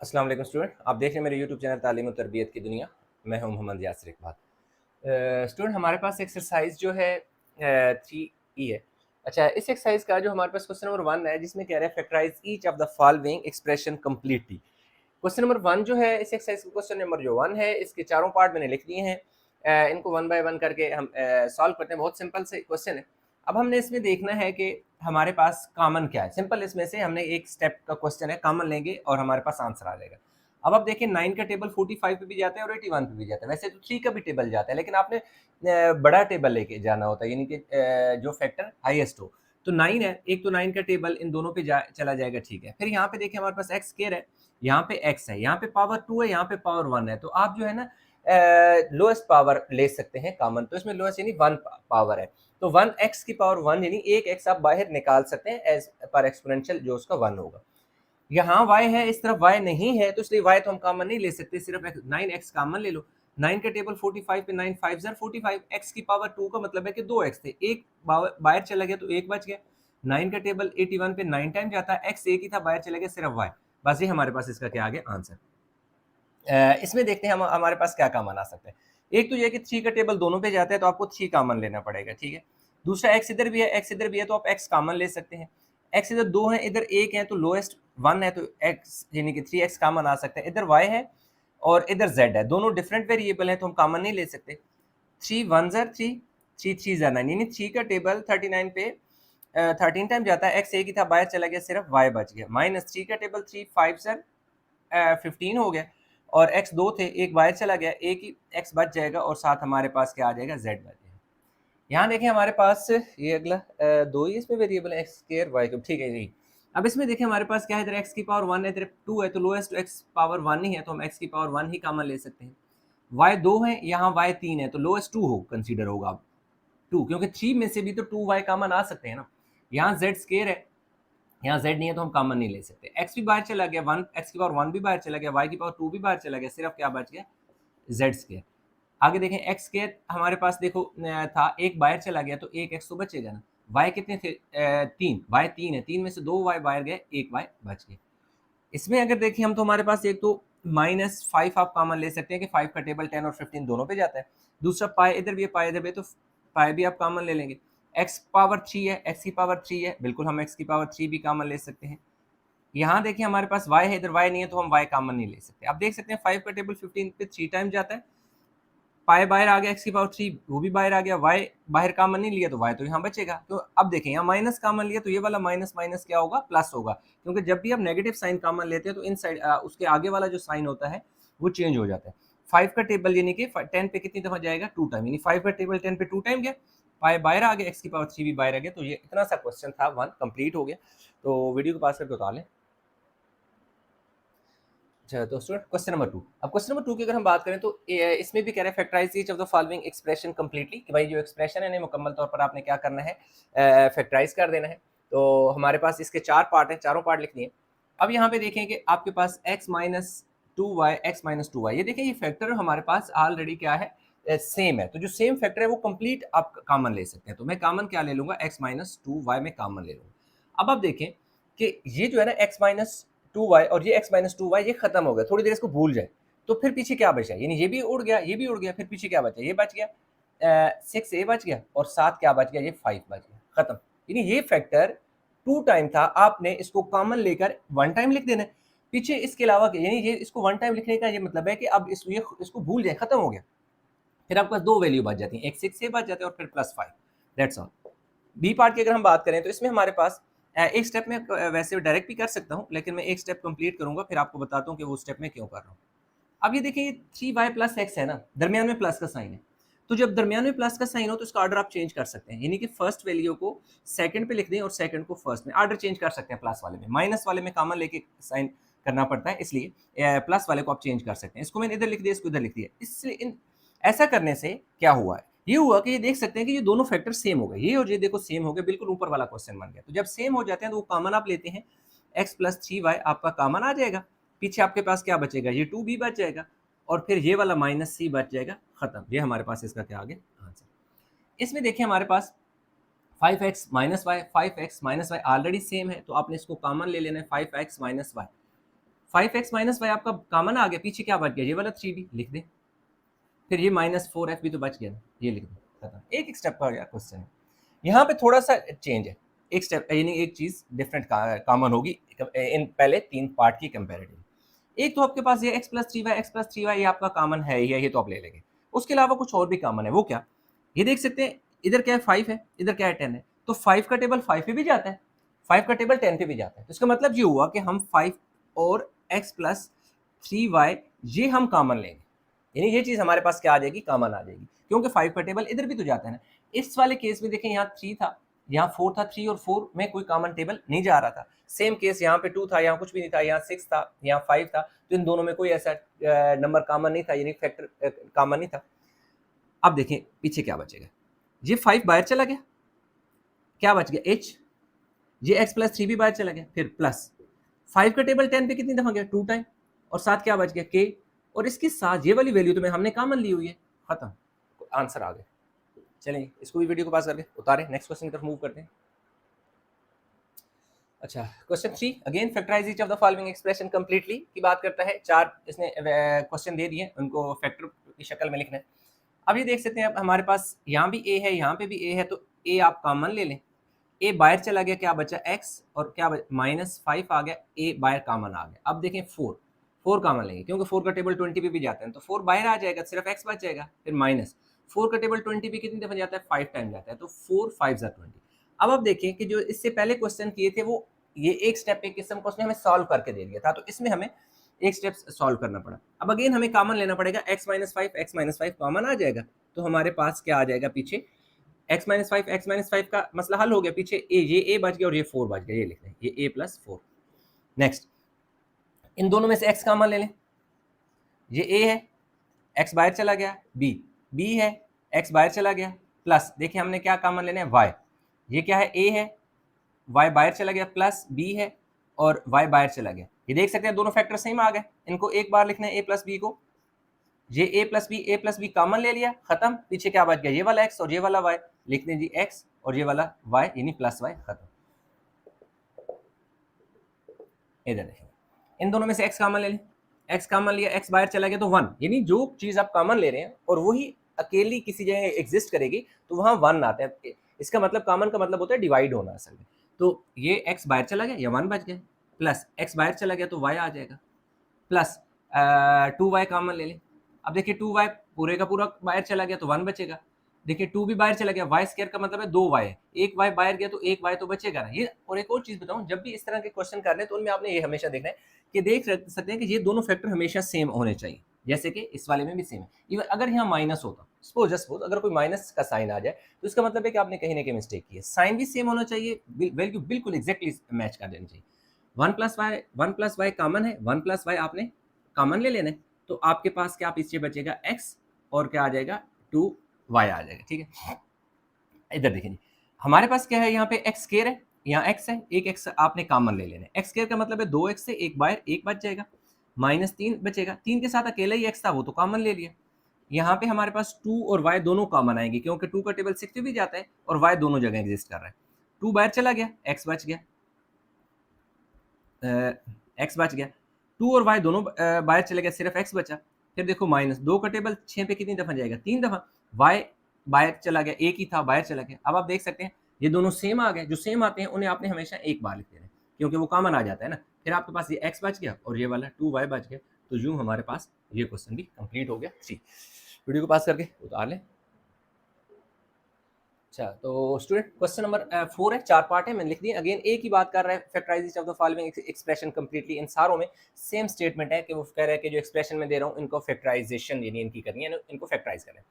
अस्सलाम वालेकुम स्टूडेंट, आप देख रहे हैं मेरे यूट्यूब चैनल तालीम और तरबियत की दुनिया। मैं हूं मोहम्मद यासिर इकबाल। स्टूडेंट, हमारे पास एक्सरसाइज जो है 3E है। अच्छा, इस एक्सरसाइज का जो हमारे पास क्वेश्चन नंबर 1 है, जिसमें कह रहा है factorise each of the following expression completely. Question number 1 जो है इस एक्सरसाइज का क्वेश्चन नंबर जो 1 है, इसके चारों पार्ट मैंने लिख दिए हैं। इनको वन बाय वन करके हम सॉल्व करते हैं। बहुत सिंपल से क्वेश्चन है। अब हमने इसमें देखना है कि हमारे पास कॉमन क्या है। सिंपल, इसमें से हमने एक स्टेप का क्वेश्चन है, कॉमन लेंगे और हमारे पास आंसर आ जाएगा। अब आप देखिए 9 का टेबल 45 पे भी जाता है और 81 पे भी जाता है। वैसे तो 3 का भी टेबल जाता है, लेकिन आपने बड़ा टेबल लेके जाना होता है, यानी कि जो फैक्टर हाईएस्ट हो। तो 9 है, एक तो 9 का टेबल इन दोनों पे चला जाएगा, ठीक है। फिर यहाँ पे देखिए हमारे पास एक्स स्क्वायर है, यहाँ पे एक्स है, यहाँ पे पावर 2 है, यहाँ पे पावर 1 है। तो आप जो है ना लोएस्ट पावर ले सकते हैं कॉमन। तो इसमें लोएस्ट यानी 1 पावर है, तो 1 एक्स की पावर 1 यानी एक एक्स आप बाहर निकाल सकते हैं एज पर एक्सपोनेंशियल, जो उसका 1 होगा। यहाँ y है, इस तरफ y नहीं है, तो इसलिए y तो हम कॉमन नहीं ले सकते, सिर्फ 9x कॉमन ले लो। 9 का टेबल 45 पे 9 5 जार 45, x की पावर 2 का मतलब है कि 2x थे, एक बाहर चला गया तो एक बच गया। 9 का टेबल 81 पे 9 टाइम जाता है, x एक ही था, बाहर चला गया सिर्फ y। बस ये हमारे पास इसका क्या आ गया आंसर। इसमें देखते हैं हम हमारे पास क्या कॉमन आ सकता है। एक तो ये कि 3 का टेबल दोनों पे जाता है, तो आपको 3 कॉमन लेना पड़ेगा, ठीक है। दूसरा x इधर भी है, x इधर भी है, तो आप x कॉमन ले सकते हैं। x इधर 2 है, इधर 1 है, तो लोएस्ट 1 है, तो x यानी कि 3x कॉमन आ सकता है। इधर y है और इधर z है, दोनों डिफरेंट वेरिएबल हैं, तो हम कॉमन नहीं ले सकते। 3 1 जार 3, 3 3 जार 9, यानी 3 का टेबल 39 पे 13 टाइम जाता है, x एक ही था, बाहर चला गया, सिर्फ y बच गया। माइनस 3 का टेबल 3 5 जार 15 हो गया, और x 2 थे, एक बाहर चला गया, एक ही x बच जाएगा, और साथ हमारे पास क्या आ जाएगा, z बच जाएगा। यहाँ देखें हमारे पास ये अगला दो ही इसमें वेरिएबल है, एक्स स्क्वायर वाई क्यूब, ठीक है जी। अब इसमें देखें हमारे पास क्या है, इधर एक्स की पावर 1 है, इधर 2 है, तो लोएस्ट एक्स पावर 1 ही है, तो हम एक्स की पावर 1 ही कॉमन ले सकते हैं। वाई 2 है, यहाँ वाई 3 है, तो लोएस्ट 2 हो कंसीडर होगा अब 2, क्योंकि 3 में से भी तो 2 वाई कॉमन आ सकते हैं ना। यहाँ जेड स्क्वायर है, यहाँ z नहीं है, तो हम कॉमन नहीं ले सकते। x भी बाहर चला गया, 1 x की पावर 1 भी बाहर चला गया, y की पावर 2 भी बाहर चला गया, सिर्फ क्या बच गया, z स्क्वायर। आगे देखें एक्स स्क्वायर हमारे पास देखो था, एक बाहर चला गया, तो एक एक्स तो बचेगा ना। वाई कितने थे, 3, वाई 3 है, 3 में से 2 वाई बाहर गए, एक वाई बच गए। इसमें अगर देखें हम, तो हमारे पास एक तो -5 आप कॉमन ले सकते हैं कि 5 का टेबल 10 और 15 दोनों पे जाता है। दूसरा पाई इधर भी है, पाई इधर भी है, तो पाई भी आप कॉमन ले लेंगे। एक्स पावर 3 है, एक्स की पावर 3 है, बिल्कुल हम एक्स की पावर 3 भी कॉमन ले सकते हैं। यहाँ देखिए हमारे पास y है, इधर y नहीं है, तो हम y कॉमन नहीं ले सकते। अब देख सकते हैं 5 का टेबल 15 पे 3 टाइम जाता है, पाई बाहर आ गया, एक्स की पावर 3 वो भी बाहर आ गया, वाई बाहर कॉमन नहीं लिया, तो वाई तो यहाँ बचेगा। तो अब देखें यहाँ माइनस कॉमन लिया, तो ये वाला माइनस माइनस क्या होगा, प्लस होगा, क्योंकि जब भी आप नेगेटिव साइन कॉमन लेते हैं तो इन साइड उसके आगे वाला जो साइन होता है वो चेंज हो जाता है। 5 का टेबल यानी कि 10 पे कितनी दफा जाएगा, 2 टाइम, यानी 5 का टेबल 10 पे 2 टाइम गया, पाई बाहर आ गया, एक्स की पावर 3 भी बाहर आ गया। तो ये इतना सा क्वेश्चन था, 1 कंप्लीट हो गया। तो वीडियो को पास करके उतार लें। अच्छा, तो स्टूडेंट क्वेश्चन नंबर 2। अब क्वेश्चन नंबर 2 की अगर हम बात करें, तो इसमें भी कह रहे हैं factorise each of the following expression completely, कि भाई जो एक्सप्रेशन है इन्हें मुकम्मल तौर पर आपने क्या करना है, फैक्टराइज कर देना है। तो हमारे पास इसके 4 पार्ट हैं, चारों पार्ट लिख दिए। अब यहाँ पे देखें कि आपके पास x minus 2y, x minus 2y, ये देखें ये फैक्टर हमारे पास ऑलरेडी क्या है, सेम है। तो जो सेम फैक्टर है वो कंप्लीट आप कॉमन ले सकते हैं। तो मैं कॉमन क्या ले लूंगा, x माइनस 2y में कॉमन ले लूंगा। अब आप देखें कि ये जो है ना x माइनस 2y और ये x माइनस 2y ये खत्म हो गया, थोड़ी देर इसको भूल जाए, तो फिर पीछे क्या बचा, यानी ये भी उड़ गया, ये भी उड़ गया, फिर पीछे क्या बचा, ये बच गया, 6a बच गया, और 7 क्या बच गया, ये 5 बच गया, खत्म। यानी ये फैक्टर 2 टाइम था, आपने इसको कॉमन लेकर 1 टाइम लिख देना है पीछे, इसके अलावा यानी ये इसको 1 टाइम लिखने का ये मतलब है कि अब इसको भूल जाए, खत्म हो गया। फिर आपके पास 2 वैल्यू बच जाती है, एक 6a बच जाता है और फिर +5, दैट्स ऑल। बी पार्ट की अगर हम बात करें, तो इसमें हमारे पास एक स्टेप में वैसे डायरेक्ट भी कर सकता हूँ, लेकिन मैं एक स्टेप कंप्लीट करूंगा, फिर आपको बताता हूँ कि वो स्टेप मैं क्यों कर रहा हूँ। अब ये देखिए 3y प्लस एक्स है ना, दरमियान में प्लस का साइन है। तो जब दरमियान में प्लस का साइन हो, तो इसका ऑर्डर आप चेंज कर सकते हैं, यानी कि फर्स्ट वैल्यू को सेकंड पे लिख दें और सेकंड को फर्स्ट में, ऑर्डर चेंज कर सकते हैं। प्लस वाले में, माइनस वाले में कॉमन लेके साइन करना पड़ता है, इसलिए प्लस वाले को आप चेंज कर सकते हैं। इसको मैंने इधर लिख दिया, इसको इधर लिख दिया। इससे ऐसा करने से क्या हुआ है, ये हुआ कि ये देख सकते हैं कि ये दोनों फैक्टर सेम हो गए, ये और ये देखो सेम हो गए, बिल्कुल ऊपर वाला क्वेश्चन बन गया। तो जब सेम हो जाते हैं तो वो कॉमन आप लेते हैं, x प्लस 3y आपका कॉमन आ जाएगा, पीछे आपके पास क्या बचेगा, ये 2b बच जाएगा, और फिर ये वाला माइनस c बच जाएगा, खत्म। ये हमारे पास इसका क्या आ गया आंसर। इसमें देखिए हमारे पास 5x minus y, 5x minus y already same है, तो आपने इसको कॉमन ले लेना है, 5x minus y. 5x minus y आपका कॉमन आ गया, पीछे क्या बच गया, ये वाला 3b लिख दे, फिर ये -4f भी तो बच गया ना, ये लिख दे, खत्म। एक स्टेप का क्वेश्चन है। यहाँ पे थोड़ा सा चेंज है, एक स्टेप यानी एक चीज डिफरेंट कॉमन होगी इन पहले 3 पार्ट की कंपैरेटिव। एक तो आपके पास ये x+3y ये आपका कॉमन है ही है, ये तो आप ले लेंगे। उसके अलावा कुछ और भी कॉमन है, वो क्या, ये देख सकते हैं, इधर क्या है 5 है, इधर क्या है 10 है, तो 5 का टेबल 5 पे भी जाता है, 5 का टेबल 10 पे भी जाता है। तो इसका मतलब ये हुआ कि हम 5 और x+3y ये हम कॉमन लेंगे, यानी ये चीज हमारे पास क्या आ जाएगी, कॉमन आ जाएगी, क्योंकि 5 का टेबल इधर भी तो जाता है ना। इस वाले केस में देखें, यहाँ 3 था, यहाँ 4 था, 3 और 4 में कोई कॉमन टेबल नहीं जा रहा था। सेम केस यहाँ पे 2 था, यहाँ कुछ भी नहीं था, यहाँ 6 था, यहाँ 5 था, तो इन दोनों में कोई ऐसा नंबर कॉमन नहीं था, यानी फैक्टर कॉमन नहीं था। अब देखें पीछे क्या बचेगा, ये 5 बाहर चला गया, क्या बच गया h, ये x+3 भी बाहर चला गया, फिर प्लस 5 का टेबल 10 पे कितनी दफा गया, 2 टाइम, और साथ क्या बच गया k, और इसके साथ ये वाली वैल्यू तो में हमने कॉमन ली हुई है, खत्म, आंसर आ गया। चलिए इसको भी वीडियो को पास करके उतारें, नेक्स्ट क्वेश्चन की तरफ मूव करते हैं। अच्छा, question 3 again factorise each of the following expression completely की बात करता है। 4 इसने क्वेश्चन दे दिए, उनको फैक्टर की शक्ल में लिखना है। अब ये देख सकते हैं, अब हमारे पास यहाँ भी a है, यहाँ पे भी a है, तो a आप कॉमन ले लें, a बाहर चला गया, क्या बचा x, और क्या -5 आ गया, a बाहर कॉमन आ गया। अब देखें 4 कॉमन लेंगे, क्योंकि 4 का टेबल 20 पे भी जाता है, तो 4 बाहर आ जाएगा, सिर्फ x बच जाएगा, फिर -4 का टेबल 20 पे कितनी दफा जाता है, 5 टाइम जाता है, तो 4 5 20। अब आप देखें कि जो इससे पहले क्वेश्चन किए थे, वो ये एक स्टेप एक किस्म को उसने हमें सॉल्व करके दे दिया था, तो इसमें हमें एक स्टेप सॉल्व करना पड़ा। अब अगेन हमें कॉमन लेना पड़ेगा, x-5 कॉमन आ जाएगा, तो हमारे पास क्या आ जाएगा पीछे, x-5 का मसला हल हो गया, पीछे ये a बच गया और ये 4 बच गया, ये लिख लें, ये a+4। नेक्स्ट, इन दोनों में से x कॉमन ले लें, ये a है, x बाहर चला गया, b है, x बाहर चला गया, प्लस देखिए हमने क्या कॉमन लेना है, y, ये क्या है, a है, y बाहर चला गया, प्लस b है और y बाहर चला गया। ये देख सकते हैं दोनों फैक्टर सेम आ गए, इनको एक बार लिखना है a+b को, ये a+b कॉमन ले लिया, खत्म, पीछे क्या बच गया, ये वाला x और ये वाला y, लिख दें जी x और ये वाला y यानी +y, खत्म। इधर देखें, इन दोनों में से x कॉमन ले लें, x कॉमन लिया, x बाहर चला गया तो 1, यानी जो चीज आप कॉमन ले रहे हैं और वही अकेली किसी जगह एग्जिस्ट करेगी तो वहां 1 आता है। इसका मतलब कॉमन का मतलब होता है डिवाइड होना असल में। तो ये x बाहर चला गया, या 1 बच गया, प्लस x बाहर चला गया तो y आ जाएगा, प्लस 2y कॉमन ले लें। अब देखिए 2y पूरे का पूरा बाहर चला गया तो 1 बचेगा, देखिए 2 भी बाहर चला गया, y स्क्वायर का मतलब है 2y है, एक y बाहर गया तो एक y तो बचेगा ना। ये और एक और चीज बताऊं, जब भी इस तरह के क्वेश्चन कर रहे हैं तो उनमें आपने ये हमेशा देखना है कि देख सकते हैं कि ये दोनों फैक्टर हमेशा सेम होने चाहिए, जैसे कि इस वाले में भी सेम है। इवन अगर यहाँ माइनस होता, सपोज अगर कोई माइनस का साइन आ जाए तो इसका मतलब है कि आपने कहीं ना कहीं मिस्टेक की है। साइन भी सेम होना चाहिए, वैल्यू बिल्कुल एग्जैक्टली मैच कर देनी चाहिए। 1+y कॉमन है, 1+y आपने कॉमन ले लेना है, तो आपके पास क्या पीछे बचेगा x और क्या आ जाएगा 2y आ जाएगा, ठीक है। इधर देखिए हमारे पास क्या है, यहाँ पे x स्क्वायर है, यहाँ x है, एक x आपने कॉमन ले लेना है। x स्क्वायर का मतलब है 2x से एक बाहर एक बच जाएगा, -3 बचेगा, 3 के साथ अकेला ही x था वो तो कॉमन ले लिया। यहाँ पे हमारे पास 2 और y दोनों कॉमन आएंगे, क्योंकि 2 का टेबल 6 पे भी जाता है और y दोनों जगह एग्जिस्ट कर रहा है। 2 बाहर चला गया, x बच गया, x बच गया, 2 और y दोनों बाहर चले गए, सिर्फ x बचा। फिर देखो -2 का टेबल 6 पे कितनी दफा जाएगा, 3 दफा, y बाहर चला गया, एक ही था बाहर चला गया। अब आप देख सकते हैं ये दोनों सेम आ गए, जो सेम आते हैं उन्हें आपने हमेशा एक बार लिख देना है, क्योंकि वो कॉमन आ जाता है ना। फिर आपके पास ये x बच गया और ये वाला 2y बच गया, तो यूं हमारे पास ये क्वेश्चन भी कंप्लीट हो गया। ठीक, वीडियो को पास करके उतार लें। अच्छा, तो स्टूडेंट क्वेश्चन नंबर 4 है, 4 पार्ट है, मैंने लिख दिए। अगेन एक ही बात कर रहा है, factorization of the following expression completely. इन सारों में सेम स्टेटमेंट है कि वो कह रहा है कि जो एक्सप्रेशन में दे रहा हूँ इनको फैक्टराइजेशन यानी इनकी करनी है, इनको फैक्टराइज करें।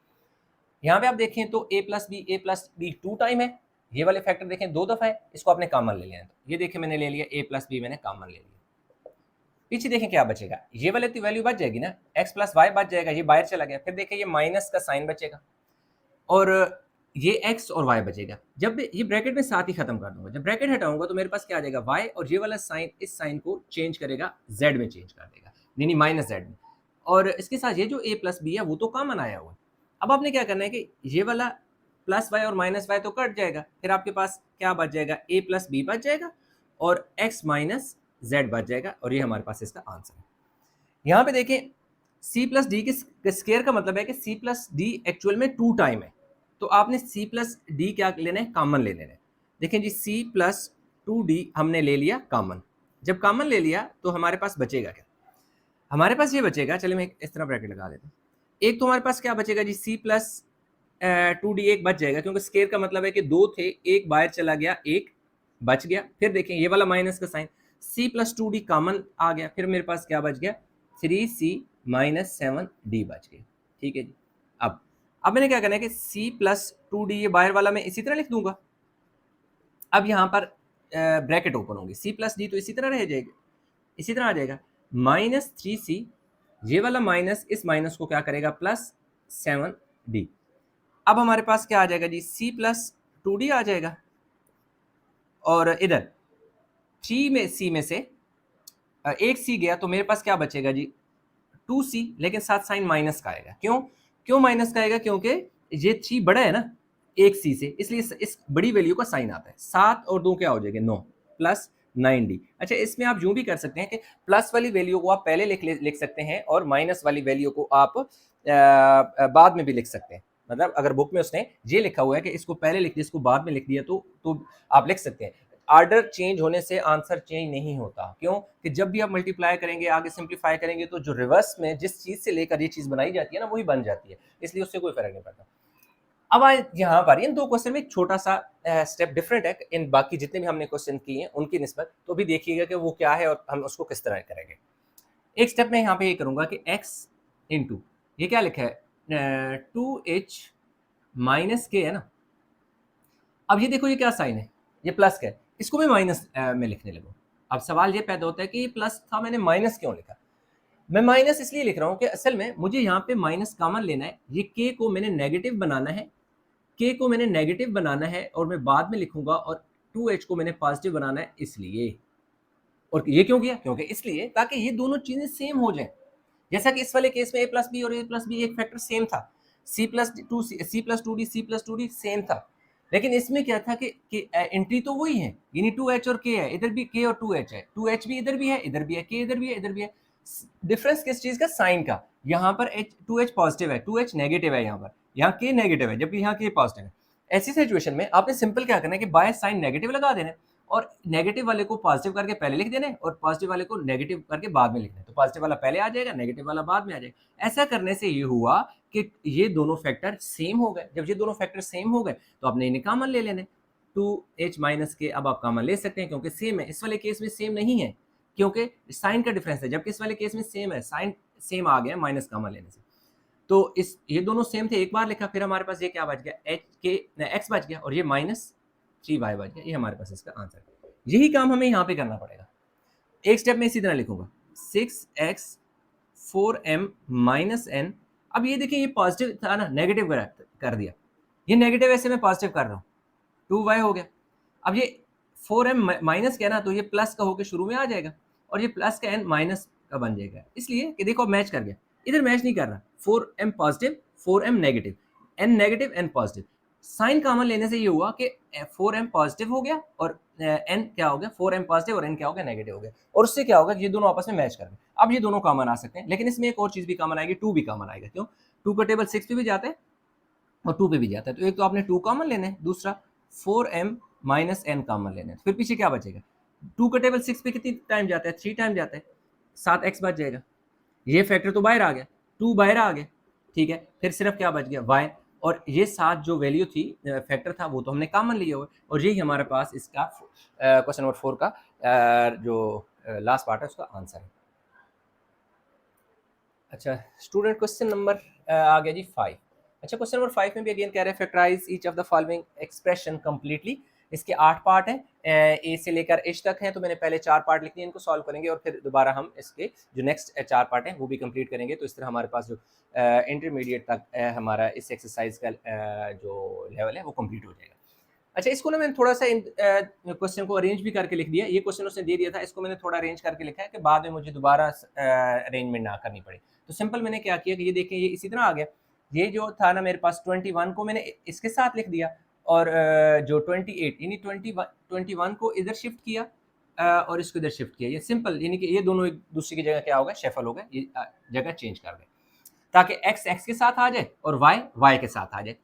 यहाँ पे आप देखें तो a+b 2 टाइम है, ये वाले फैक्टर देखें 2 दफा है, इसको आपने कॉमन ले लिया है, तो ये देखें मैंने ले लिया a+b, मैंने कॉमन ले लिया। पीछे देखें क्या बचेगा, ये वाले तो वैल्यू बच जाएगी ना, x+y बच जाएगा, ये बाहर चला गया। फिर देखें ये माइनस का साइन बचेगा और ये x और y बचेगा। जब ये ब्रैकेट में साथ ही खत्म कर दूंगा, जब ब्रैकेट हटाऊंगा तो मेरे पास क्या आ जाएगा, y, और ये वाला साइन इस साइन को चेंज करेगा, z में चेंज कर देगा, यानी -z में। और इसके साथ ये जो a+b है वो तो कॉमन आया हुआ है। अब आपने क्या करना है कि ये वाला +y और -y तो कट जाएगा, फिर आपके पास क्या बच जाएगा, a+b बच जाएगा और x z बच जाएगा और ये हमारे पास इसका आंसर है। यहाँ पे देखें c प्लस डी के स्केयर का मतलब है कि c प्लस डी एक्चुअल में 2 टाइम है, तो आपने c प्लस डी क्या लेना है, कॉमन ले लेना है। देखें जी c प्लस 2d हमने ले लिया कॉमन, जब कॉमन ले लिया तो हमारे पास बचेगा क्या, हमारे पास ये बचेगा, चलिए मैं इस तरह ब्रैकेट लगा देता हूँ। एक तो हमारे पास क्या बचेगा जी, c प्लस 2d एक बच जाएगा, क्योंकि स्केयर का मतलब है कि 2 थे, एक बाहर चला गया, एक बच गया। फिर देखें ये वाला माइनस का sign, c plus 2d common आ गया, फिर मेरे पास क्या बच गया, 3c माइनस 7d बच गया। ठीक है जी। अब मैंने क्या करना है कि c प्लस 2d ये बाहर वाला मैं इसी तरह लिख दूंगा। अब यहाँ पर ब्रैकेट ओपन होगी, c प्लस डी तो इसी तरह रह जाएगा, इसी तरह आ जाएगा, माइनस 3c, ये वाला माइनस इस माइनस को क्या करेगा, प्लस 7d। अब हमारे पास क्या आ जाएगा जी, c प्लस 2d आ जाएगा, और इधर 3 में c में से एक c गया तो मेरे पास क्या बचेगा जी, 2c, लेकिन साथ साइन माइनस का आएगा। क्यों क्यों माइनस का आएगा, क्योंकि ये 3 बड़ा है ना एक c से, इसलिए इस बड़ी वैल्यू का साइन आता है। 7 और 2 क्या हो जाएगा, 9 प्लस 9d। अच्छा, इसमें आप यूं भी कर सकते हैं कि प्लस वाली वैल्यू को आप पहले लिख सकते हैं और माइनस वाली वैल्यू को आप बाद में भी लिख सकते हैं। मतलब अगर बुक में उसने ये लिखा हुआ है कि इसको पहले लिख दिया, इसको बाद में लिख दिया, तो आप लिख सकते हैं। ऑर्डर चेंज होने से आंसर चेंज नहीं होता। क्यों कि जब भी आप मल्टीप्लाई करेंगे, आगे सिंप्लीफाई करेंगे, तो जो रिवर्स में जिस चीज से लेकर ये चीज बनाई जाती है ना, वही बन जाती है, इसलिए उससे कोई फर्क नहीं पड़ता। अब आए यहाँ पर इन दो क्वेश्चन में एक छोटा सा स्टेप डिफरेंट है इन बाकी जितने भी हमने क्वेश्चन किए हैं उनकी निस्बत, तो भी देखिएगा कि वो क्या है और हम उसको किस तरह करेंगे। एक स्टेप में यहाँ पे ये करूंगा कि x इंटू ये क्या लिखा है, 2h माइनस के है ना। अब ये देखो ये क्या साइन है, ये प्लस का है, इसको मैं माइनस में लिखने लगूँ। अब सवाल ये पैदा होता है कि ये प्लस था, मैंने माइनस क्यों लिखा। मैं माइनस इसलिए लिख रहा हूँ कि असल में मुझे यहाँ पे माइनस कॉमन लेना है, ये के को मैंने नेगेटिव बनाना है, के को मैंने नेगेटिव बनाना है और मैं बाद में लिखूंगा, और 2h को मैंने पॉजिटिव बनाना है इसलिए। और ये क्यों किया, क्योंकि इसलिए ताकि ये दोनों चीजें सेम हो जाएं। जैसा कि इस वाले केस में a प्लस बी और a प्लस बी एक फैक्टर सेम था, c plus two D same था, लेकिन इसमें क्या था कि एंट्री तो वही है, यानी 2h और k है, इधर भी k और 2h है, 2h भी इधर भी है, इधर भी है, k इधर भी है, इधर भी है। डिफरेंस किस चीज का, साइन का। यहाँ पर 2h पॉजिटिव है, 2h नेगेटिव है, यहाँ k नेगेटिव है, जबकि यहाँ k पॉजिटिव है। ऐसी सिचुएशन में आपने सिंपल क्या करना है कि बाय साइन नेगेटिव लगा देना है, और नेगेटिव वाले को पॉजिटिव करके पहले लिख देना है और पॉजिटिव वाले को नेगेटिव करके बाद में लिखना है, तो पॉजिटिव वाला पहले आ जाएगा, नेगेटिव वाला बाद में आ जाएगा। ऐसा करने से ये हुआ कि ये दोनों फैक्टर सेम हो गए। जब ये दोनों फैक्टर सेम हो गए तो आपने इन्हें कॉमन ले लेने, 2h माइनस के अब आप कॉमन ले सकते हैं क्योंकि सेम है। इस वाले केस में सेम नहीं है क्योंकि साइन का डिफरेंस है, जबकि इस वाले केस में सेम है, साइन सेम आ गया माइनस कॉमन लेने से। तो इस ये दोनों सेम थे, एक बार लिखा, फिर हमारे पास ये क्या बच गया, एच के एक्स बच गया और ये माइनस 3y बच गया। ये हमारे पास इसका आंसर है। यही काम हमें यहाँ पे करना पड़ेगा। एक स्टेप में इसी तरह लिखूंगा 6x 4m माइनस n। अब ये देखिए ये पॉजिटिव था ना, नेगेटिव कर दिया, ये नेगेटिव ऐसे मैं पॉजिटिव कर रहा हूँ, 2y हो गया। अब ये 4m माइनस क्या ना, तो ये प्लस का होकर शुरू में आ जाएगा और ये प्लस का n माइनस का बन जाएगा, इसलिए कि देखो मैच कर गया। इधर मैच नहीं कर रहा, 4m positive 4m negative, n negative n positive. Sign common लेने से ये हुआ कि 4m पॉजिटिव हो गया और n क्या हो गया, 4m पॉजिटिव और n क्या हो गया, नेगेटिव हो गया, और उससे क्या होगा, ये दोनों आपस में मैच कर गए। अब ये दोनों कॉमन आ सकते हैं, लेकिन इसमें एक और चीज भी कॉमन आएगी, 2 भी कॉमन आएगा। क्यों, 2 का टेबल 6 पे भी जाता है और 2 पे भी जाता है, तो एक तो आपने 2 कॉमन लेना है, दूसरा 4m माइनस n कॉमन लेना है, फिर पीछे क्या बचेगा, 2 का टेबल 6 पे कितनी टाइम जाता है, 3 टाइम जाता है, 7x बच जाएगा। ये फैक्टर तो बाहर आ गया, 2 बाहर आ गया, ठीक है, फिर सिर्फ क्या बच गया, y, और ये 7 जो वैल्यू थी फैक्टर था वो तो हमने कॉमन लिया हुआ, और यही हमारे पास इसका क्वेश्चन नंबर 4 का जो लास्ट पार्ट है उसका आंसर है। अच्छा स्टूडेंट, क्वेश्चन नंबर आ गया जी 5। अच्छा, क्वेश्चन नंबर 5 में भी अगेन कह रहे हैं factorise each of the following expression completely. इसके 8 पार्ट हैं, ए से लेकर एच तक हैं, तो मैंने पहले 4 पार्ट लिख दिए, इनको सॉल्व करेंगे और फिर दोबारा हम इसके जो नेक्स्ट 4 पार्ट हैं वो भी कंप्लीट करेंगे। तो इस तरह हमारे पास जो इंटरमीडिएट तक हमारा इस एक्सरसाइज का जो लेवल है वो कंप्लीट हो जाएगा। अच्छा, इसको ना मैंने थोड़ा सा क्वेश्चन को अरेंज भी करके लिख दिया, ये क्वेश्चन उसने दे दिया था, इसको मैंने थोड़ा अरेंज करके लिखा है कि बाद में मुझे दोबारा अरेंजमेंट ना करनी पड़े। तो सिंपल मैंने क्या किया कि ये देखें, ये इसी तरह आ गया, ये जो था ना मेरे पास 21 को मैंने इसके साथ लिख दिया, और जो 28 यानी 21 को इधर शिफ्ट किया, और इसको इधर शिफ्ट किया, ये सिंपल, यानी कि ये दोनों एक दूसरे की जगह क्या होगा, शेफल हो गए, ये जगह चेंज कर दें ताकि x x के साथ आ जाए और y y के साथ आ जाए।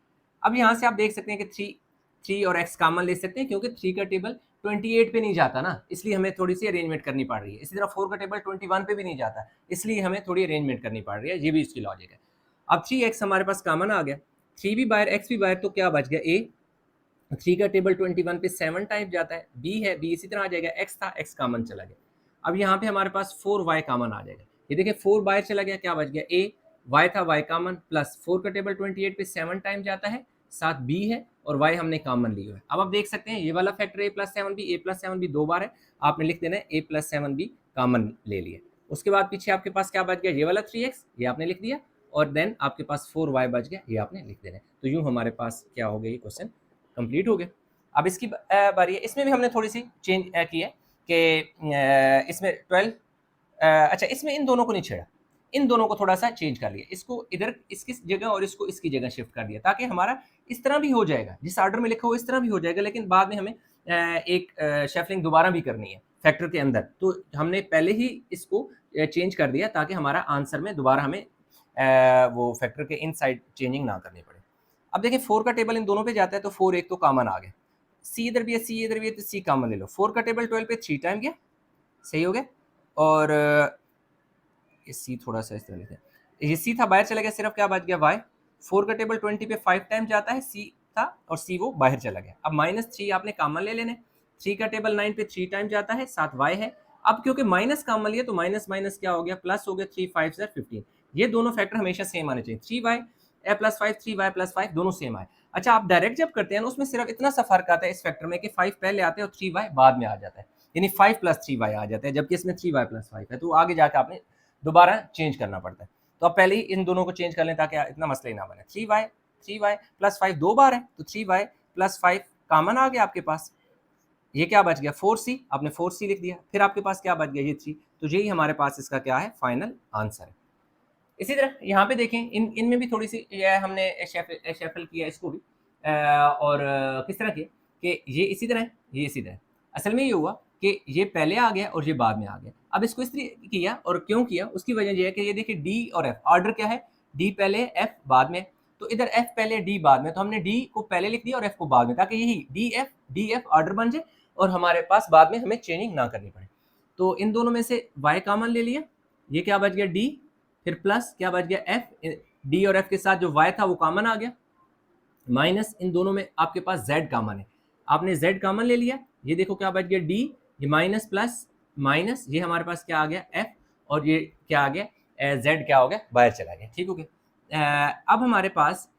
अब यहाँ से आप देख सकते हैं कि 3 और x कॉमन ले सकते हैं क्योंकि 3 का टेबल 28 पे नहीं जाता ना, इसलिए हमें थोड़ी सी अरेंजमेंट करनी पड़ रही है। इसी तरह 4 का टेबल 21 पे भी नहीं जाता, इसलिए हमें थोड़ी अरेंजमेंट करनी पड़ रही है, ये भी इसकी लॉजिक है। अब 3x हमारे पास कॉमन आ गया, 3 भी बाहर x भी बाहर, तो क्या बच गया, a 3 का टेबल 21 पे 7 टाइम जाता है, b है, b इसी तरह आ जाएगा, x था, x कॉमन चला गया। अब यहाँ पे हमारे पास 4y कॉमन आ जाएगा, ये देखिए 4 बाहर चला गया, क्या बच गया, a y था, y कॉमन, प्लस 4 का टेबल 28 पे 7 टाइम जाता है, साथ b है और y हमने कॉमन ली हुआ है। अब आप देख सकते हैं ये वाला फैक्टर a प्लस 7b दो बार है, आपने लिख देना है a प्लस 7b कॉमन ले लिया। उसके बाद पीछे आपके पास क्या बच गया, ये वाला 3x, ये आपने लिख दिया, और देन आपके पास 4y बच गया, ये आपने लिख देना है। तो यूँ हमारे पास क्या हो गया, ये क्वेश्चन कंप्लीट हो गया। अब इसकी बारी है, इसमें भी हमने थोड़ी सी चेंज की है कि इसमें 12, अच्छा इसमें इन दोनों को नहीं छेड़ा, इन दोनों को थोड़ा सा चेंज कर लिया, इसको इधर इसकी जगह और इसको इसकी जगह शिफ्ट कर दिया, ताकि हमारा इस तरह भी हो जाएगा, जिस ऑर्डर में लिखा हो इस तरह भी हो जाएगा, लेकिन बाद में हमें एक शेफलिंग दोबारा भी करनी है फैक्टर के अंदर, तो हमने पहले ही इसको चेंज कर दिया ताकि हमारा आंसर में दोबारा हमें वो फैक्टर के इन साइड चेंजिंग ना करनी पड़े। अब देखिए 4 का टेबल इन दोनों पे जाता है, तो 4 एक तो कॉमन आ गया, सी इधर भी है, सी इधर भी है, तो सी कॉमन ले लो। 4 का टेबल 12 पे 3 टाइम गया, सही हो गया, और ये सी थोड़ा सा इस तरह लेते हैं, ये सी था बाहर चला गया, सिर्फ क्या बच गया, वाई। 4 का टेबल 20 पे 5 टाइम जाता है, सी था और सी वो बाहर चला गया। अब -3 आपने कॉमन ले लेने, 3 का टेबल 9 पे 3 टाइम जाता है, साथ वाई है। अब क्योंकि माइनस कॉमन लिया तो माइनस माइनस क्या हो गया, प्लस हो गया, 3 5 15। ये दोनों फैक्टर हमेशा सेम आने चाहिए, 3y प्लस 5 3y प्लस 5 दोनों सेम आए। अच्छा आप डायरेक्ट जब करते हैं ना, उसमें सिर्फ इतना सा फर्क आता है इस फैक्टर में कि 5 पहले आते हैं और 3y बाद में आ जाता है, यानी 5 प्लस 3y आ जाता है, जबकि इसमें 3y प्लस 5 है, तो आगे जाकर आपने दोबारा चेंज करना पड़ता है। तो आप पहले ही इन दोनों को चेंज कर लें ताकि इतना मसला ही ना बने। 3y प्लस 5 दो बार है, तो 3y प्लस 5 कॉमन आ गया आपके पास, ये क्या बच गया, 4c, आपने 4c लिख दिया, फिर आपके पास क्या बच गया, ये 3, तो यही हमारे पास इसका क्या है, फाइनल आंसर है। इसी तरह यहाँ पे देखें, इनमें भी थोड़ी सी हमने शेफल किया इसको भी, और किस तरह किया कि ये इसी तरह है, ये इसी तरह है। असल में ये हुआ कि ये पहले आ गया और ये बाद में आ गया। अब इसको इस तरह किया, और क्यों किया उसकी वजह ये है कि ये देखिए डी और एफ, ऑर्डर क्या है, डी पहले एफ बाद में, तो इधर एफ पहले डी बाद में, तो हमने डी को पहले लिख दिया और एफ को बाद में, ताकि यही डी एफ ऑर्डर बन जाए और हमारे पास बाद में हमें चेंजिंग ना करनी पड़े। तो इन दोनों में से वाई कॉमन ले लिया, ये क्या बच गया, डी, फिर प्लस क्या बच गया, एफ, डी और एफ के साथ जो वाई था वो कॉमन आ गया, माइनस इन दोनों में आपके पास जेड कॉमन है, आपने जेड कॉमन ले लिया, ये देखो क्या बच गया, डी, ये माइनस प्लस माइनस, ये हमारे पास क्या आ गया, एफ, और ये क्या आ गया, जेड क्या हो गया, बाहर चला गया, ठीक हो गया। अब हमारे पास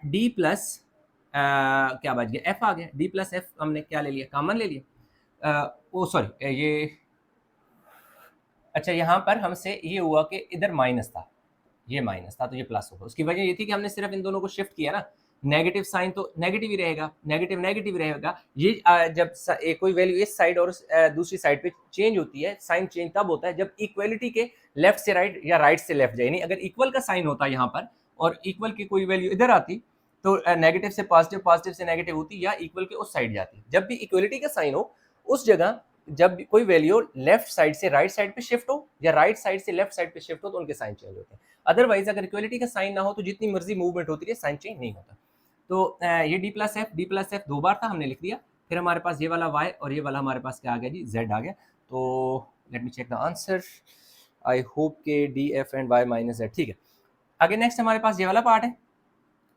डी प्लस क्या बच गया, एफ आ गया, डी प्लस एफ हमने क्या ले लिया, कॉमन ले लिया, ओ सॉरी ये, अच्छा यहाँ पर हमसे ये हुआ कि इधर माइनस था, ये माइनस था तो ये प्लस होगा, उसकी वजह ये थी कि हमने सिर्फ इन दोनों को शिफ्ट किया ना, नेगेटिव साइन तो नेगेटिव ही रहेगा, नेगेटिव नेगेटिव रहेगा, ये जब कोई वैल्यू इस साइड और दूसरी साइड पे चेंज होती है, साइन चेंज तब होता है जब इक्वलिटी के लेफ्ट से राइट या राइट से लेफ्ट जाए, यानी अगर इक्वल का साइन होता यहाँ पर और इक्वल की कोई वैल्यू इधर आती तो नेगेटिव से पॉजिटिव, पॉजिटिव से नेगेटिव होती या इक्वल के उस साइड जाती। जब भी इक्वलिटी का साइन हो उस जगह जब कोई वैल्यू लेफ्ट साइड से राइट साइड पे शिफ्ट हो या राइट साइड से लेफ्ट साइड पे शिफ्ट हो तो उनके साइन चेंज होते हैं। अदरवाइज अगर इक्वलिटी का साइन ना हो तो जितनी मर्जी मूवमेंट होती है साइन चेंज नहीं होता। तो ये डी प्लस एफ दो बार था, हमने लिख दिया, फिर हमारे पास ये वाला वाई और ये वाला हमारे पास क्या आ गया जी, जेड आ गया। तो let me check the answer, I hope K D F and Y minus Z, ठीक है। आगे नेक्स्ट हमारे पास ये वाला पार्ट है,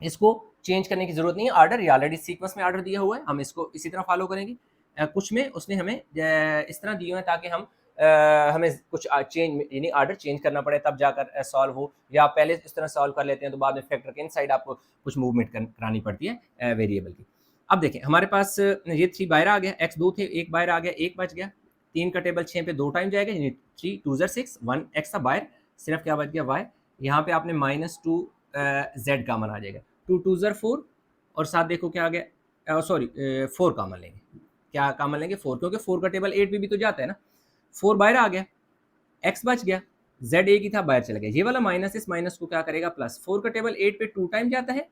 इसको चेंज करने की जरूरत नहीं है, ऑर्डर ये ऑलरेडी सीक्वेंस में ऑर्डर दिया हुआ है, हम इसको इसी तरह फॉलो करेंगे। कुछ में उसने हमें इस तरह दिए हैं ताकि हम हमें कुछ चेंज यानी ऑर्डर चेंज करना पड़े तब जाकर सॉल्व हो, या आप पहले इस तरह सॉल्व कर लेते हैं तो बाद में फैक्टर के इनसाइड आपको कुछ मूवमेंट करानी पड़ती है वेरिएबल की। अब देखें हमारे पास ये 3 बाहर आ गया, एक्स 2 थे, एक बाहर आ गया, एक बच गया, 3 का टेबल 6 पे 2 टाइम जाएगा, यानी 3 2 6 1 एक्स था बाहर, सिर्फ क्या बच गया वाई, यहाँ पे आपने -2 जेड कॉमन आ जाएगा, 2 2 4 और साथ देखो क्या आ गया, सॉरी 4 कॉमन लेंगे, क्या कॉमन लेंगे 4, क्योंकि 4 का टेबल 8 पे भी तो जाता है ना, 4 बाहर आ गया, x बच गया, z एक ही था बाहर चला गया, ये वाला माइनस इस माइनस को क्या करेगा प्लस, 4 का टेबल 8 पे 2 टाइम जाता है,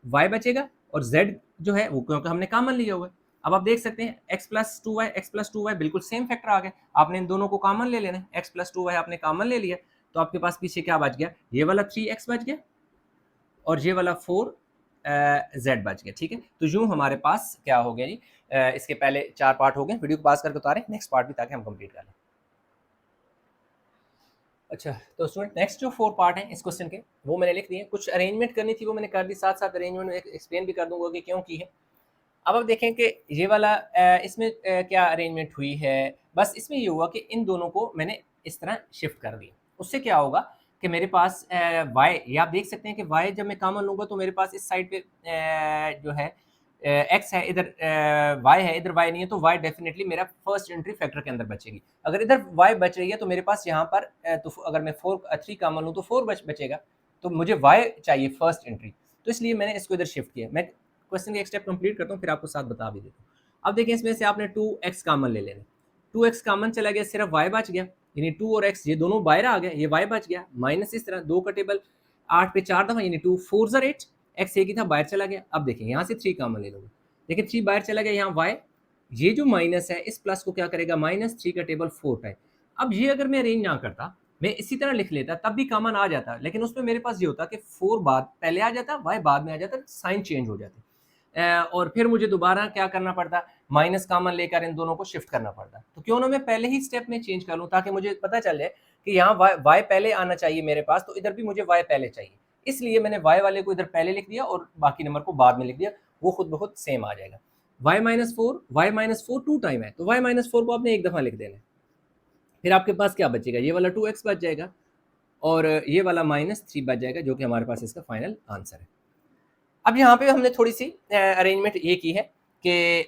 y बचेगा और z जो है वो क्योंकि हमने कॉमन लिया हुआ है। अब आप देख सकते हैं x+2y बिल्कुल सेम फैक्टर आ गया। आपने इन दोनों को कॉमन ले लेना है, x+2y आपने कॉमन ले लिया, तो आपके पास पीछे क्या बच गया, ये वाला 3x बच गया और ये वाला 4z बच गया। ठीक है, तो यूं हमारे पास क्या हो गया जी, इसके पहले 4 पार्ट हो गए। वीडियो को पास करके उतारें नेक्स्ट पार्ट भी, ताकि हम कंप्लीट कर लें। अच्छा, तो स्टूडेंट नेक्स्ट जो 4 पार्ट हैं इस क्वेश्चन के, वो मैंने लिख दिए। कुछ अरेंजमेंट करनी थी वो मैंने कर दी, साथ साथ अरेंजमेंट में एक्सप्लेन भी कर दूंगा कि क्यों की है। अब आप देखें कि ये वाला इसमें क्या अरेंजमेंट हुई है। बस इसमें ये हुआ कि इन दोनों को मैंने इस तरह शिफ्ट कर दिया। उससे क्या होगा कि मेरे पास वाई, ये आप देख सकते हैं कि वाई जब मैं कॉमन लूँगा तो मेरे पास इस साइड पे जो है एक्स है, इधर वाई है, इधर वाई नहीं है, तो वाई डेफिनेटली मेरा फर्स्ट एंट्री फैक्टर के अंदर बचेगी। अगर इधर वाई बच रही है तो मेरे पास यहाँ पर तो अगर मैं 3 कॉमन लूँ तो 4 बचेगा, तो मुझे वाई चाहिए फर्स्ट एंट्री, तो इसलिए मैंने इसको इधर शिफ्ट किया। मैं क्वेश्चन का एक स्टेप कंप्लीट करता हूँ, फिर आपको साथ बता भी देता हूँ। अब देखिए, इसमें से आपने 2x कॉमन ले लेना, 2x कॉमन चला गया, सिर्फ y बच गया, यानी 2 और x ये दोनों बाहर आ गए, ये y बच गया, माइनस इस तरह 2 का टेबल 8 पे 4 दफा, यानी 2 4 ज़र 8, x एक ही था बाहर चला गया। अब देखिए यहाँ से 3 कॉमन ले लूँगा, देखिए 3 बाहर चला गया, यहाँ y, ये जो माइनस है इस प्लस को क्या करेगा, माइनस 3 का टेबल 4 टाइम। अब ये अगर मैं अरेंज ना करता, मैं इसी तरह लिख लेता, तब भी कॉमन आ जाता, लेकिन उसमें मेरे पास ये होता कि 4 बाद पहले आ जाता, y बाद में आ जाता, साइन चेंज हो जाती, और फिर मुझे दोबारा क्या करना पड़ता, माइनस कॉमन लेकर इन दोनों को शिफ्ट करना पड़ता। तो क्यों ना मैं पहले ही स्टेप में चेंज कर लूँ, ताकि मुझे पता चल जाए कि यहाँ y पहले आना चाहिए मेरे पास, तो इधर भी मुझे y पहले चाहिए, इसलिए मैंने y वाले को इधर पहले लिख दिया और बाकी नंबर को बाद में लिख दिया, वो खुद ब खुद सेम आ जाएगा। y-4 2 टाइम है, तो y-4 को आपने एक दफ़ा लिख देना है, फिर आपके पास क्या बचेगा, ये वाला 2x बच जाएगा और ये वाला -3 बच जाएगा, जो कि हमारे पास इसका फाइनल आंसर है। अब यहाँ पे हमने थोड़ी सी अरेंजमेंट ये की है कि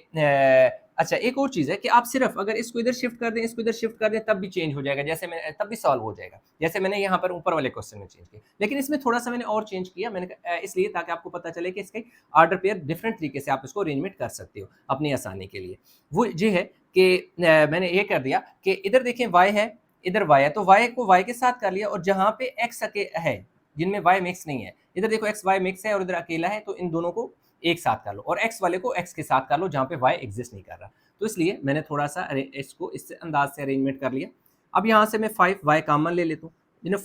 अच्छा, एक और चीज़ है कि आप सिर्फ अगर इसको इधर शिफ्ट कर दें, इसको इधर शिफ्ट कर दें, तब भी चेंज हो जाएगा, जैसे मैं तब भी सॉल्व हो जाएगा, जैसे मैंने यहाँ पर ऊपर वाले क्वेश्चन में चेंज किया। लेकिन इसमें थोड़ा सा मैंने और चेंज किया, मैंने इसलिए ताकि आपको पता चले कि इसके आर्डर पेयर डिफरेंट तरीके से आप इसको अरेंजमेंट कर सकते हो अपनी आसानी के लिए। वो ये है कि मैंने ये कर दिया कि इधर देखें वाई है, इधर वाई है, तो वाई को वाई के साथ कर लिया, और जहाँ पे एक्स है जिनमें वाई मिक्स नहीं है, इधर देखो एक्स वाई मिक्स है और इधर अकेला है, तो इन दोनों को एक साथ कर लो, और एक्स वाले को एक्स के साथ कर लो जहाँ पे वाई एग्जिस्ट नहीं कर रहा। तो इसलिए मैंने थोड़ा सा इसको इस अंदाज से अरेंजमेंट कर लिया। अब यहाँ से मैं 5 वाई कॉमन ले लेता हूँ, जिन्हें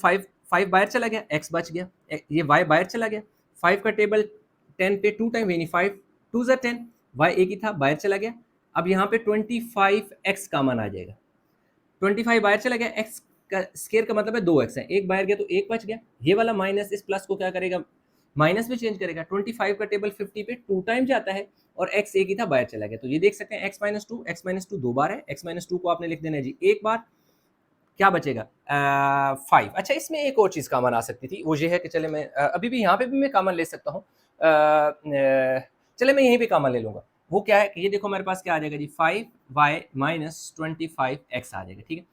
5 बाहर चला गया, एक्स बच गया, ये वाई बाहर चला गया, 5 का टेबल 10 पे 2 टाइम, यानी 5 2 ज़र 10, वाई एक ही था बाहर चला गया। अब यहाँ पे 25 एक्स कॉमन आ जाएगा, 25 बाहर चला गया, एक्स का स्केयर का मतलब है 2x है, एक बाहर गया तो एक बच गया। ये वाला माइनस इस प्लस को क्या करेगा, माइनस में चेंज करेगा। 25 का टेबल 50 पे 2 टाइम जाता है और x एक ही था बाहर चला गया, तो ये देख सकते हैं x-2 दो बार है, x-2 को आपने लिख देना है जी एक बार, क्या बचेगा 5। अच्छा, इसमें एक और चीज़ कॉमन आ सकती थी, वो ये है कि चले मैं अभी भी यहाँ पे भी मैं कॉमन ले सकता हूँ, चले मैं यहीं पे कॉमन ले लूँगा। वो क्या है कि ये देखो मेरे पास क्या आ जाएगा जी, 5y - 25x आ जाएगा। ठीक है,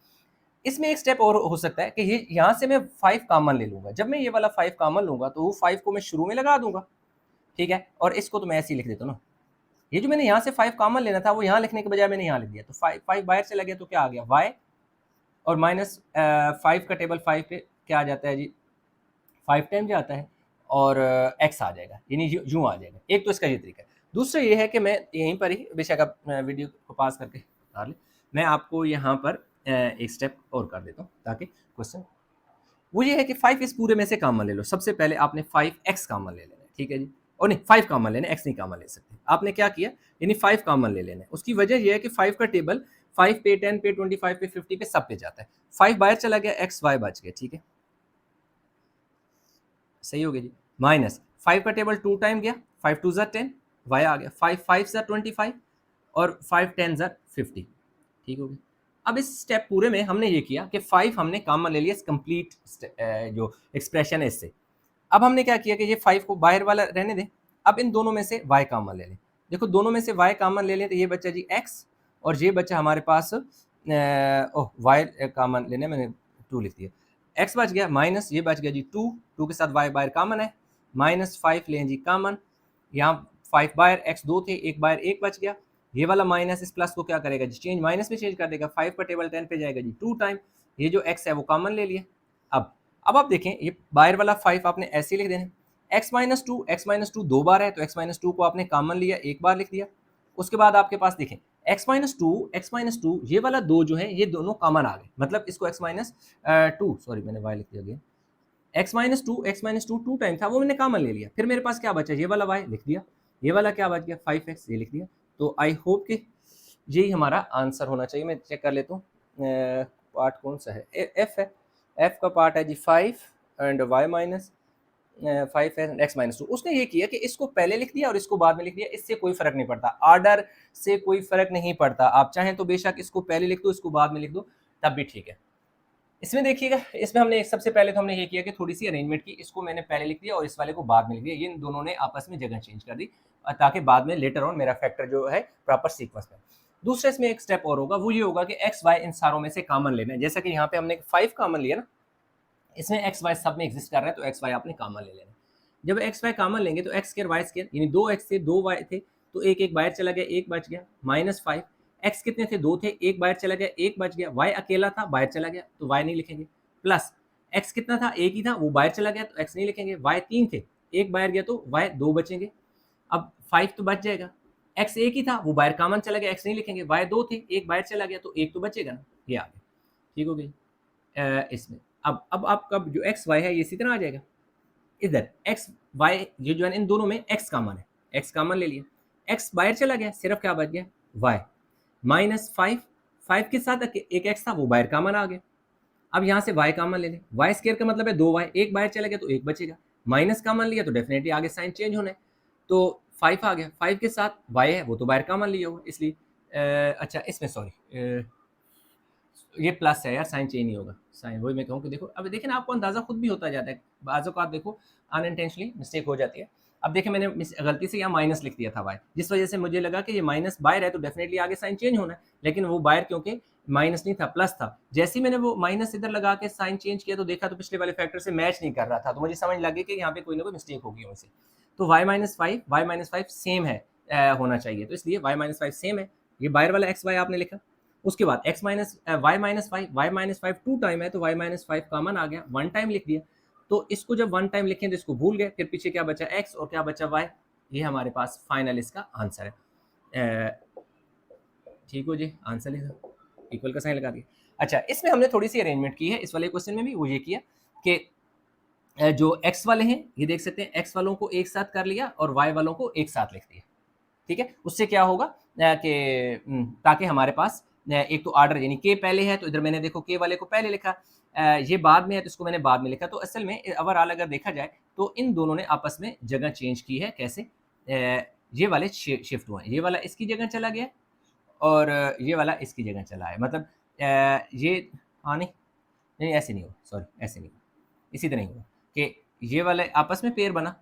इसमें एक स्टेप और हो सकता है कि ये यहाँ से मैं 5 कॉमन ले लूँगा। जब मैं ये वाला 5 कॉमन लूँगा तो वो 5 को मैं शुरू में लगा दूँगा, ठीक है, और इसको तो मैं ऐसे ही लिख देता हूँ ना। ये जो मैंने यहाँ से 5 कॉमन लेना था वो यहाँ लिखने के बजाय मैंने यहाँ लिख दिया, तो 5 बाहर चला गया, तो क्या आ गया y, और माइनस 5 का टेबल 5 पे क्या आ जाता है जी, 5 टाइम जाता है, और x आ जाएगा, यानी यूँ आ जाएगा। एक तो इसका ये तरीका है। दूसरा ये है कि मैं यहीं पर ही, बेशक आप वीडियो को पास करके उतार लें, मैं आपको यहाँ पर एक स्टेप और कर देता हूँ ताकि क्वेश्चन, वो ये है कि 5 इस पूरे में से कॉमन ले लो। सबसे पहले आपने 5x कॉमन ले लेना है, ठीक है जी, और नहीं 5 कॉमन लेना है, x नहीं कॉमन ले सकते। आपने क्या किया, यानी 5 कॉमन ले लेना है। उसकी वजह ये है कि 5 का टेबल 5 पे 10 पे 25 पे 50 पे सब पे जाता है। 5 बाहर चला गया, x y बच गया, ठीक है, सही हो गया जी। माइनस 5 का टेबल 2 टाइम गया, 5 2 ज़र 10, y आ गया, 5 5 ज़र 25 और 5 10 ज़र 50, ठीक हो गया। अब इस स्टेप पूरे में हमने ये किया कि 5 हमने कॉमन ले लिया, इस कंप्लीट जो एक्सप्रेशन है इससे। अब हमने क्या किया कि ये 5 को बाहर वाला रहने दें, अब इन दोनों में से y कॉमन ले लें। देखो दोनों में से y कॉमन ले लें तो ये बच्चा जी x, और ये बच्चा हमारे पास y कॉमन लेने, मैंने 2 लिख दिया, x बच गया, माइनस ये बच गया जी 2 के साथ y बाहर कॉमन है, -5 लें जी कॉमन, यहाँ 5 बाहर, x 2 थे, एक बाहर एक बच गया। ये वाला माइनस इस प्लस को क्या करेगा जी, चेंज माइनस में चेंज कर देगा, 5 का टेबल 10 पे जाएगा जी 2 टाइम, ये जो x है वो कॉमन ले लिया। अब आप देखें, ये बाहर वाला 5 आपने ऐसे लिख देना, x-2 दो बार है, तो x-2 को आपने कॉमन लिया, एक बार लिख दिया। उसके बाद आपके पास देखें x-2 ये वाला 2 जो है ये दोनों कॉमन आ गए, मतलब इसको x-2 सॉरी मैंने y लिख दिया अगेन, x-2 2 टाइम था वो मैंने कॉमन ले लिया, फिर मेरे पास क्या बचा, ये वाला y लिख दिया, ये वाला क्या बच गया 5x ये लिख दिया। तो आई होप कि यही हमारा आंसर होना चाहिए। मैं चेक कर लेता हूँ पार्ट कौन सा है, एफ है, एफ का पार्ट है जी 5 and y minus 5 and x-2। उसने ये किया कि इसको पहले लिख दिया और इसको बाद में लिख दिया, इससे कोई फर्क नहीं पड़ता, ऑर्डर से कोई फर्क नहीं पड़ता, आप चाहें तो बेशक इसको पहले लिख दो इसको बाद में लिख दो तब भी ठीक है। इसमें देखिएगा, इसमें हमने सबसे पहले तो हमने ये किया कि थोड़ी सी अरेंजमेंट की, इसको मैंने पहले लिख दिया और इस वाले को बाद में लिख दिया, ये इन दोनों ने आपस में जगह चेंज कर दी ताकि बाद में लेटर ऑन मेरा फैक्टर जो है प्रॉपर सीक्वेंस में। दूसरा इसमें एक स्टेप और होगा, वो ये होगा कि एक्स वाई इन सारों में से कॉमन लेना है, जैसा कि यहाँ पे हमने 5 कॉमन लिया ना, इसमें एक्स वाई सब में एग्जिस्ट कर रहा है तो एक्स वाई आपने कॉमन ले लेना। जब एक्स वाई कॉमन लेंगे तो एक्स स्क्वायर वाई स्क्वायर यानी 2x थे 2y थे तो एक एक बाहर चला गया, एक बच गया, -5। एक्स कितने थे 2 थे, एक बाहर चला गया, एक बच गया, y अकेला था बाहर चला गया तो y नहीं लिखेंगे, प्लस x कितना था एक ही था वो बाहर चला गया तो x नहीं लिखेंगे, y 3 थे एक बाहर गया तो y 2 बचेंगे, अब 5 तो बच जाएगा, x एक ही था वो बाहर कॉमन चला गया x नहीं लिखेंगे, y 2 थे एक बाहर चला गया तो एक तो बचेगा ना, ये आ गया, ठीक हो गई। इसमें अब आपका जो एक्स वाई है ये इसी तरह आ जाएगा, इधर एक्स वाई ये जो है इन दोनों में एक्स कॉमन है, एक्स कॉमन ले लिया, एक्स बाहर चला गया सिर्फ क्या बच गया वाई, -5 5 के साथ एक एक्स था वो बाहर कॉमन आ गया, अब यहाँ से वाई कॉमन ले लें, वाई स्क्वायर का मतलब है 2y, एक बाहर चला गया तो एक बचेगा, माइनस कॉमन लिया तो डेफिनेटली आगे साइन चेंज होना है, तो 5 आ गया, 5 के साथ y है वो तो बाहर कॉमन लिया हुआ इसलिए अच्छा इसमें सॉरी ये प्लस है यार, साइन चेंज नहीं होगा, साइन वही मैं कहूँ कि देखो अब देखिए ना आपको अंदाजा खुद भी होता जाता है, बाज़ों का आप देखो अनइंटेंशनली मिस्टेक हो जाती है। अब देखिए मैंने गलती से यहाँ माइनस लिख दिया था वाई, जिस वजह से मुझे लगा कि ये माइनस बाहर है तो डेफिनेटली आगे साइन चेंज होना है, लेकिन वो बाहर क्योंकि माइनस नहीं था प्लस था, जैसे ही मैंने वो माइनस इधर लगा के साइन चेंज किया तो देखा तो पिछले वाले फैक्टर से मैच नहीं कर रहा था, तो मुझे समझ लगी कि यहाँ पे कोई ना कोई मिस्टेक होगी वैसे, तो y-5 सेम है होना चाहिए, तो इसलिए y-5 सेम है, ये बाहर वाला एक्स वाई आपने लिखा, उसके बाद y-5 टू टाइम है तो y-5 कॉमन आ गया, वन टाइम लिख दिया, तो इसको जब वन टाइम लिखें तो इसको भूल गए, फिर पीछे क्या बचा x और क्या बचा y, ये हमारे पास फाइनल इसका आंसर है। ठीक हो जी, आंसर लिखा, इक्वल का साइन लगा दिया। अच्छा इसमें हमने थोड़ी सी अरेंजमेंट की है इस वाले क्वेश्चन में भी, वो ये किया कि जो x वाले हैं ये देख सकते हैं x वालों को एक साथ कर लिया और y वालों को एक साथ लिख दिया, ठीक है, उससे क्या होगा कि ताकि हमारे पास एक तो ऑर्डर यानी के पहले है तो इधर मैंने देखो के वाले को पहले लिखा, ये बाद में है तो इसको मैंने बाद में लिखा, तो असल में ओवरऑल अगर देखा जाए तो इन दोनों ने आपस में जगह चेंज की है, कैसे ये वाले शिफ्ट हुए हैं, ये वाला इसकी जगह चला गया और ये वाला इसकी जगह चला है, मतलब ये हाँ नहीं नहीं ऐसे नहीं हुआ, सॉरी ऐसे नहीं हुआ, इसी तरह नहीं हुआ कि ये वाला आपस में पेयर बना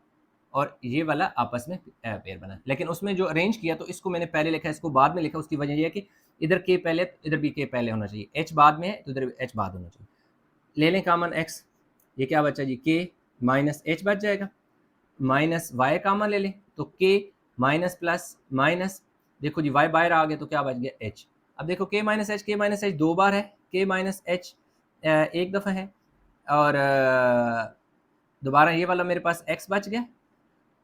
और ये वाला आपस में पेयर बना, लेकिन उसमें जो अरेंज किया तो इसको मैंने पहले लिखा इसको बाद में लिखा, उसकी वजह यह है कि इधर के पहले इधर भी के पहले होना चाहिए, एच बाद में है तो इधर एच बाद होना चाहिए, ले लें कॉमन एक्स, ये क्या बचा जी के माइनस एच बच जाएगा, माइनस वाई कॉमन ले लें तो के माइनस प्लस माइनस, देखो जी वाई बाहर आ गया तो क्या बच गया एच, अब देखो के माइनस एच दो बार है, के माइनस एच एक दफ़ा है और दोबारा ये वाला मेरे पास एक्स बच गया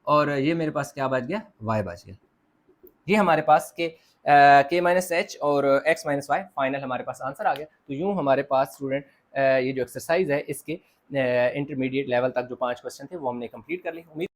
और ये मेरे पास क्या बच गया y बच गया, ये हमारे पास के माइनस एच और x माइनस वाई फाइनल हमारे पास आंसर आ गया। तो यूँ हमारे पास स्टूडेंट ये जो एक्सरसाइज है इसके इंटरमीडिएट लेवल तक जो 5 क्वेश्चन थे वो हमने कंप्लीट कर ली। उम्मीद